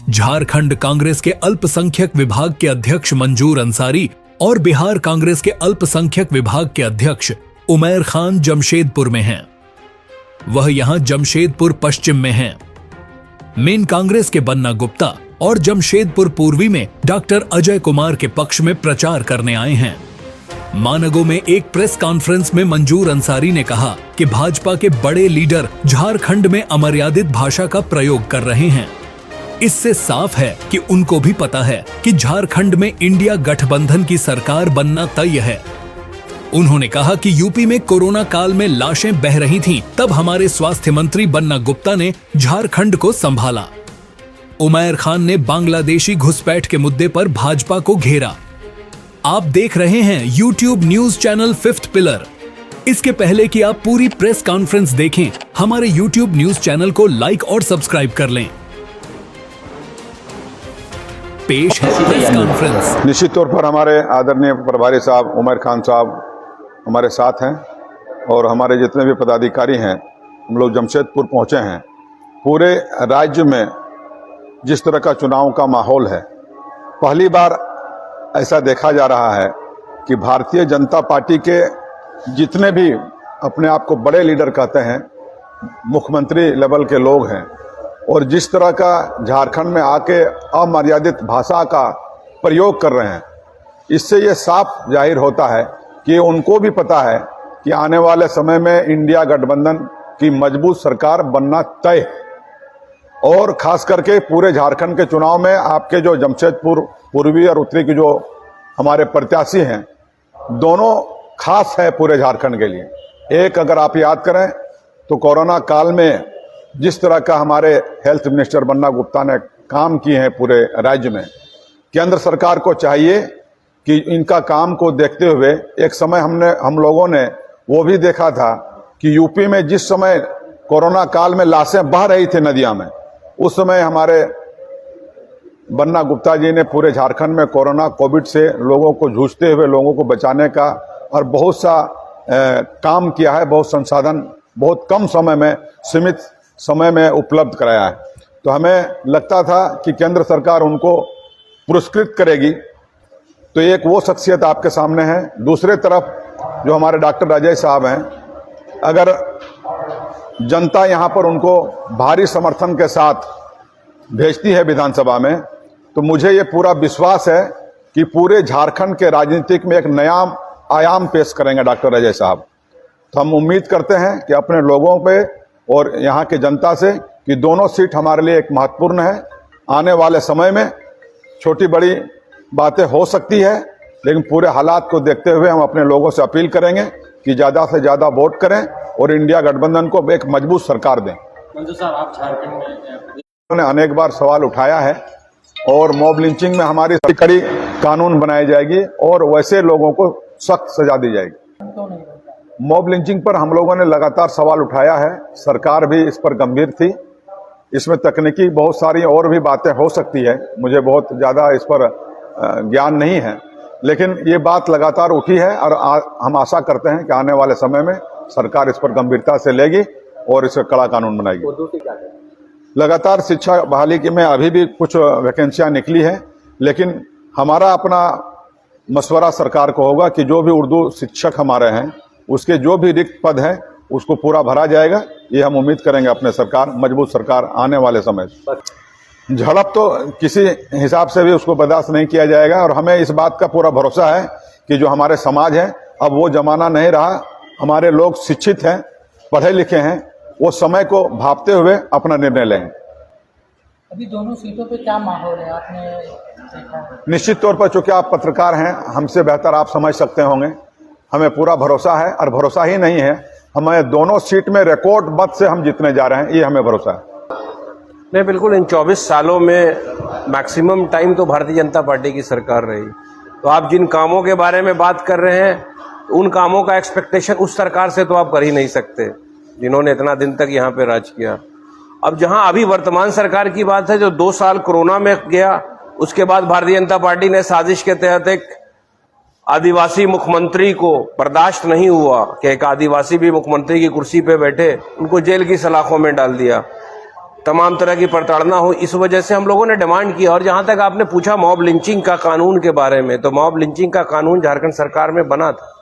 झारखंड कांग्रेस के अल्पसंख्यक विभाग के अध्यक्ष मंजूर अंसारी और बिहार कांग्रेस के अल्पसंख्यक विभाग के अध्यक्ष उमैर खान जमशेदपुर में हैं। वह यहां जमशेदपुर पश्चिम में हैं। मेन कांग्रेस के बन्ना गुप्ता और जमशेदपुर पूर्वी में डॉक्टर अजय कुमार के पक्ष में प्रचार करने आए हैं। मानगो में एक प्रेस कॉन्फ्रेंस में मंजूर अंसारी ने कहा कि भाजपा के बड़े लीडर झारखंड में अमर्यादित भाषा का प्रयोग कर रहे हैं। इससे साफ है कि उनको भी पता है कि झारखंड में इंडिया गठबंधन की सरकार बनना तय है। उन्होंने कहा कि यूपी में कोरोना काल में लाशें बह रही थीं, तब हमारे स्वास्थ्य मंत्री बन्ना गुप्ता ने झारखंड को संभाला। उमैर खान ने बांग्लादेशी घुसपैठ के मुद्दे पर भाजपा को घेरा। आप देख रहे हैं YouTube news channel fifth pillar. इसके पहले कि आप पूरी प्रेस कॉन्फ्रेंस देखें, हमारे YouTube न्यूज चैनल को लाइक और सब्सक्राइब कर लें। पेश है प्रेस कॉन्फ्रेंस। निश्चित तौर पर हमारे आदरणीय प्रभारी साहब उमैर खान साहब हमारे साथ हैं और हमारे जितने भी पदाधिकारी हैं, हम लोग जमशेदपुर पहुंचे हैं। पूरे राज्य में जिस तरह का चुनाव का माहौल है, पहली बार ऐसा देखा जा रहा है कि भारतीय जनता पार्टी के जितने भी अपने आप को बड़े लीडर कहते हैं, मुख्यमंत्री लेवल के लोग हैं, और जिस तरह का झारखंड में आके अमर्यादित भाषा का प्रयोग कर रहे हैं, इससे ये साफ जाहिर होता है कि उनको भी पता है कि आने वाले समय में इंडिया गठबंधन की मजबूत सरकार बनना तय है। और खास करके पूरे झारखंड के चुनाव में आपके जो जमशेदपुर पूर्वी और उत्तरी के जो हमारे प्रत्याशी हैं, दोनों खास है पूरे झारखंड के लिए। एक अगर आप याद करें तो कोरोना काल में जिस तरह का हमारे हेल्थ मिनिस्टर बन्ना गुप्ता ने काम किए हैं पूरे राज्य में, केंद्र सरकार को चाहिए कि इनका काम को देखते हुए एक समय हम लोगों ने वो भी देखा था कि यूपी में जिस समय कोरोना काल में लाशें बह रही थी नदियां में, उस समय हमारे बन्ना गुप्ता जी ने पूरे झारखंड में कोविड से लोगों को जूझते हुए लोगों को बचाने का और बहुत सा काम किया है। बहुत संसाधन बहुत कम समय में, सीमित समय में उपलब्ध कराया है। तो हमें लगता था कि केंद्र सरकार उनको पुरस्कृत करेगी। तो एक वो शख्सियत आपके सामने है। दूसरे तरफ जो हमारे डॉक्टर अजय साहब हैं, अगर जनता यहाँ पर उनको भारी समर्थन के साथ भेजती है विधानसभा में, तो मुझे ये पूरा विश्वास है कि पूरे झारखंड के राजनीतिक में एक नया आयाम पेश करेंगे डॉक्टर अजय साहब। तो हम उम्मीद करते हैं कि अपने लोगों पे और यहाँ के जनता से कि दोनों सीट हमारे लिए एक महत्वपूर्ण है। आने वाले समय में छोटी बड़ी बातें हो सकती है, लेकिन पूरे हालात को देखते हुए हम अपने लोगों से अपील करेंगे कि ज़्यादा से ज़्यादा वोट करें और इंडिया गठबंधन को एक मजबूत सरकार दें। मंजूर साहब, आप झारखंड में अनेक बार सवाल उठाया है और मॉब लिंचिंग में हमारी कड़ी कानून बनाई जाएगी और वैसे लोगों को सख्त सजा दी जाएगी। मॉब लिंचिंग पर हम लोगों ने लगातार सवाल उठाया है, सरकार भी इस पर गंभीर थी। इसमें तकनीकी बहुत सारी और भी बातें हो सकती है, मुझे बहुत ज़्यादा इस पर ज्ञान नहीं है, लेकिन ये बात लगातार उठी है और हम आशा करते हैं कि आने वाले समय में सरकार इस पर गंभीरता से लेगी और इस पर कड़ा कानून बनाएगी। लगातार शिक्षा बहाली की में अभी भी कुछ वैकेंसियां निकली है, लेकिन हमारा अपना मशवरा सरकार को होगा कि जो भी उर्दू शिक्षक हमारे हैं, उसके जो भी रिक्त पद हैं उसको पूरा भरा जाएगा। ये हम उम्मीद करेंगे अपने सरकार, मजबूत सरकार आने वाले समय। झड़प तो किसी हिसाब से भी उसको बर्दाश्त नहीं किया जाएगा और हमें इस बात का पूरा भरोसा है कि जो हमारे समाज है, अब वो जमाना नहीं रहा। हमारे लोग शिक्षित हैं, पढ़े लिखे हैं, वो समय को भांपते हुए अपना निर्णय लेंगे। अभी दोनों सीटों पे क्या माहौल है आपने देखा? निश्चित तौर पर चूंकि आप पत्रकार हैं, हमसे बेहतर आप समझ सकते होंगे। हमें पूरा भरोसा है और भरोसा ही नहीं है, हमें दोनों सीट में रिकॉर्ड मत से हम जीतने जा रहे हैं, ये हमें भरोसा है। नहीं, बिल्कुल। इन 24 सालों में मैक्सिमम टाइम तो भारतीय जनता पार्टी की सरकार रही। तो आप जिन कामों के बारे में बात कर रहे हैं, उन कामों का एक्सपेक्टेशन उस सरकार से तो आप कर ही नहीं सकते जिन्होंने इतना दिन तक यहाँ पे राज किया। अब जहाँ अभी वर्तमान सरकार की बात है, जो 2 साल कोरोना में गया, उसके बाद भारतीय जनता पार्टी ने साजिश के तहत एक आदिवासी मुख्यमंत्री को बर्दाश्त नहीं हुआ कि एक आदिवासी भी मुख्यमंत्री की कुर्सी पे बैठे, उनको जेल की सलाखों में डाल दिया। तमाम तरह की प्रताड़ना हो, इस वजह से हम लोगों ने डिमांड की। और जहां तक आपने पूछा मॉब लिंचिंग का कानून के बारे में, तो मॉब लिंचिंग का कानून झारखंड सरकार में बना था,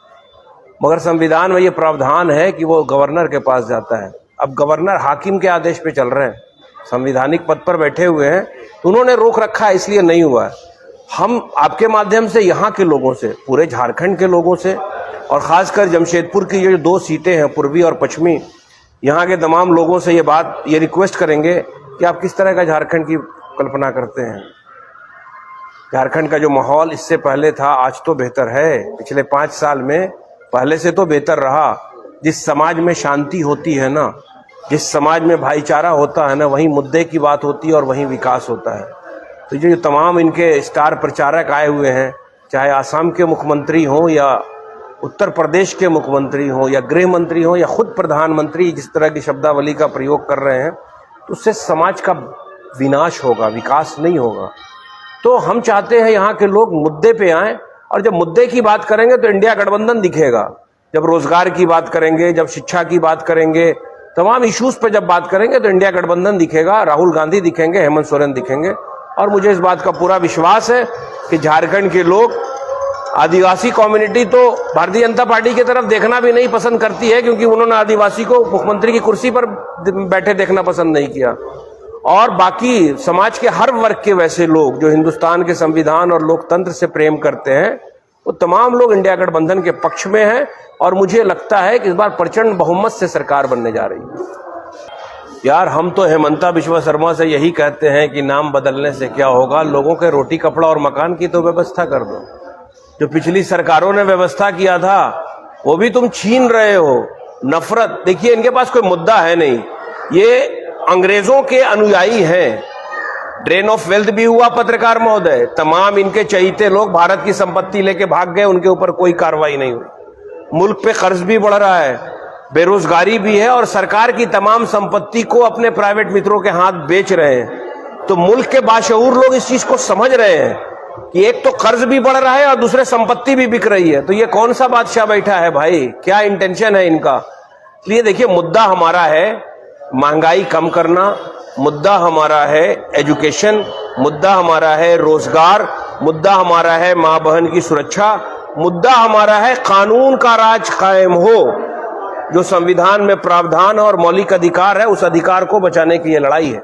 मगर संविधान में ये प्रावधान है कि वो गवर्नर के पास जाता है। अब गवर्नर हाकिम के आदेश पे चल रहे हैं, संवैधानिक पद पर बैठे हुए हैं, तो उन्होंने रोक रखा है, इसलिए नहीं हुआ है। हम आपके माध्यम से यहाँ के लोगों से, पूरे झारखंड के लोगों से, और खासकर जमशेदपुर की जो 2 सीटें हैं, पूर्वी और पश्चिमी, यहाँ के तमाम लोगों से ये रिक्वेस्ट करेंगे कि आप किस तरह का झारखंड की कल्पना करते हैं। झारखंड का जो माहौल इससे पहले था, आज तो बेहतर है। पिछले 5 साल में पहले से तो बेहतर रहा। जिस समाज में शांति होती है ना, जिस समाज में भाईचारा होता है ना, वहीं मुद्दे की बात होती है और वहीं विकास होता है। तो जो तमाम इनके स्टार प्रचारक आए हुए हैं, चाहे आसाम के मुख्यमंत्री हों या उत्तर प्रदेश के मुख्यमंत्री हों या गृह मंत्री हों या खुद प्रधानमंत्री जिस तरह की शब्दावली का प्रयोग कर रहे हैं, तो उससे समाज का विनाश होगा, विकास नहीं होगा। तो हम चाहते हैं यहाँ के लोग मुद्दे पे आएं, और जब मुद्दे की बात करेंगे तो इंडिया गठबंधन दिखेगा। जब रोजगार की बात करेंगे, जब शिक्षा की बात करेंगे, तमाम इश्यूज पे जब बात करेंगे तो इंडिया गठबंधन दिखेगा, राहुल गांधी दिखेंगे, हेमंत सोरेन दिखेंगे। और मुझे इस बात का पूरा विश्वास है कि झारखंड के लोग, आदिवासी कम्युनिटी तो भारतीय जनता पार्टी की तरफ देखना भी नहीं पसंद करती है, क्योंकि उन्होंने आदिवासी को मुख्यमंत्री की कुर्सी पर बैठे देखना पसंद नहीं किया। और बाकी समाज के हर वर्ग के वैसे लोग जो हिंदुस्तान के संविधान और लोकतंत्र से प्रेम करते हैं, वो तमाम लोग इंडिया गठबंधन के पक्ष में हैं। और मुझे लगता है कि इस बार प्रचंड बहुमत से सरकार बनने जा रही है। यार, हम तो हेमंता बिश्वा शर्मा से यही कहते हैं कि नाम बदलने से क्या होगा, लोगों के रोटी कपड़ा और मकान की तो व्यवस्था कर दो। जो पिछली सरकारों ने व्यवस्था किया था वो भी तुम छीन रहे हो। नफरत, देखिए इनके पास कोई मुद्दा है नहीं, ये अंग्रेजों के अनुयायी हैं। ड्रेन ऑफ वेल्थ भी हुआ पत्रकार महोदय, तमाम इनके चहीते लोग भारत की संपत्ति लेके भाग गए, उनके ऊपर कोई कार्रवाई नहीं हुई। मुल्क पे कर्ज भी बढ़ रहा है, बेरोजगारी भी है, और सरकार की तमाम संपत्ति को अपने प्राइवेट मित्रों के हाथ बेच रहे हैं। तो मुल्क के बाशऊर लोग इस चीज को समझ रहे हैं कि एक तो कर्ज भी बढ़ रहा है और दूसरे संपत्ति भी बिक रही है। तो ये कौन सा बादशाह बैठा है भाई, क्या इंटेंशन है इनका। इसलिए देखिए, मुद्दा हमारा है महंगाई कम करना, मुद्दा हमारा है एजुकेशन, मुद्दा हमारा है रोजगार, मुद्दा हमारा है मां बहन की सुरक्षा, मुद्दा हमारा है कानून का राज कायम हो। जो संविधान में प्रावधान और मौलिक अधिकार है, उस अधिकार को बचाने की ये लड़ाई है।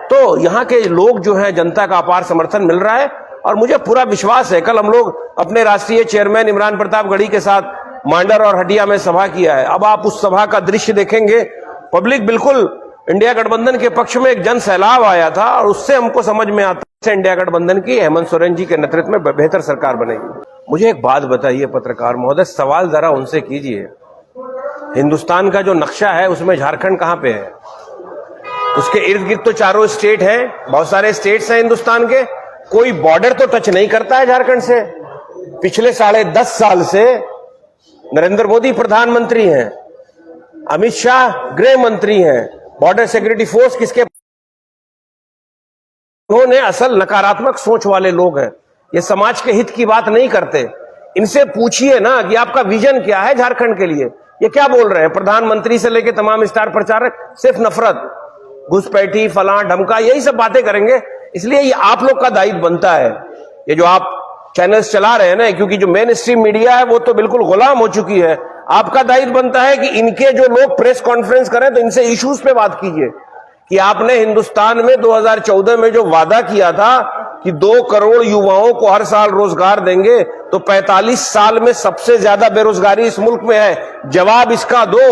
तो यहाँ के लोग जो हैं, जनता का अपार समर्थन मिल रहा है, और मुझे पूरा विश्वास है। कल हम लोग अपने राष्ट्रीय चेयरमैन इमरान प्रतापगढ़ी के साथ मांडर और हटिया में सभा किया है। अब आप उस सभा का दृश्य देखेंगे, पब्लिक बिल्कुल इंडिया गठबंधन के पक्ष में एक जन सैलाब आया था, और उससे हमको समझ में आता है इंडिया गठबंधन की हेमंत सोरेन जी के नेतृत्व में बेहतर सरकार बनेगी। मुझे एक बात बताइए पत्रकार महोदय, सवाल जरा उनसे कीजिए, हिंदुस्तान का जो नक्शा है उसमें झारखंड कहां पे है? उसके इर्द गिर्द तो चारों स्टेट हैं, बहुत सारे स्टेट्स हैं हिंदुस्तान के, कोई बॉर्डर तो टच नहीं करता है झारखंड से। पिछले 10.5 साल से नरेंद्र मोदी प्रधानमंत्री हैं, अमित शाह गृह मंत्री हैं, बॉर्डर सिक्योरिटी फोर्स किसके, उन्होंने असल नकारात्मक सोच वाले लोग हैं, ये समाज के हित की बात नहीं करते। इनसे पूछिए ना कि आपका विजन क्या है झारखंड के लिए, ये क्या बोल रहे हैं। प्रधानमंत्री से लेकर तमाम स्टार प्रचारक सिर्फ नफरत, घुसपैठी, फलां ढमका, यही सब बातें करेंगे। इसलिए ये आप लोग का दायित्व बनता है, ये जो आप चैनल्स चला रहे हैं ना, क्योंकि जो मेन स्ट्रीम मीडिया है वो तो बिल्कुल गुलाम हो चुकी है। आपका दायित्व बनता है कि इनके जो लोग प्रेस कॉन्फ्रेंस करें तो इनसे इश्यूज पे बात कीजिए कि आपने हिंदुस्तान में 2014 में जो वादा किया था कि 2 करोड़ युवाओं को हर साल रोजगार देंगे, तो 45 साल में सबसे ज्यादा बेरोजगारी इस मुल्क में है, जवाब इसका दो।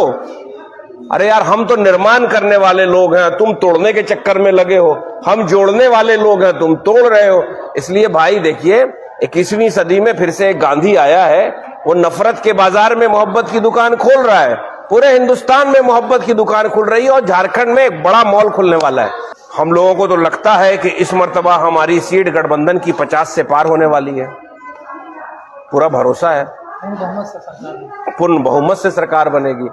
अरे यार, हम तो निर्माण करने वाले लोग हैं, तुम तोड़ने के चक्कर में लगे हो। हम जोड़ने वाले लोग हैं, तुम तोड़ रहे हो। इसलिए भाई देखिए, 21वीं सदी में फिर से एक गांधी आया है, वो नफरत के बाजार में मोहब्बत की दुकान खोल रहा है। पूरे हिंदुस्तान में मोहब्बत की दुकान खुल रही है, और झारखंड में एक बड़ा मॉल खुलने वाला है। हम लोगों को तो लगता है कि इस मर्तबा हमारी सीट गठबंधन की 50 से पार होने वाली है, पूरा भरोसा है, पूर्ण बहुमत से सरकार बनेगी।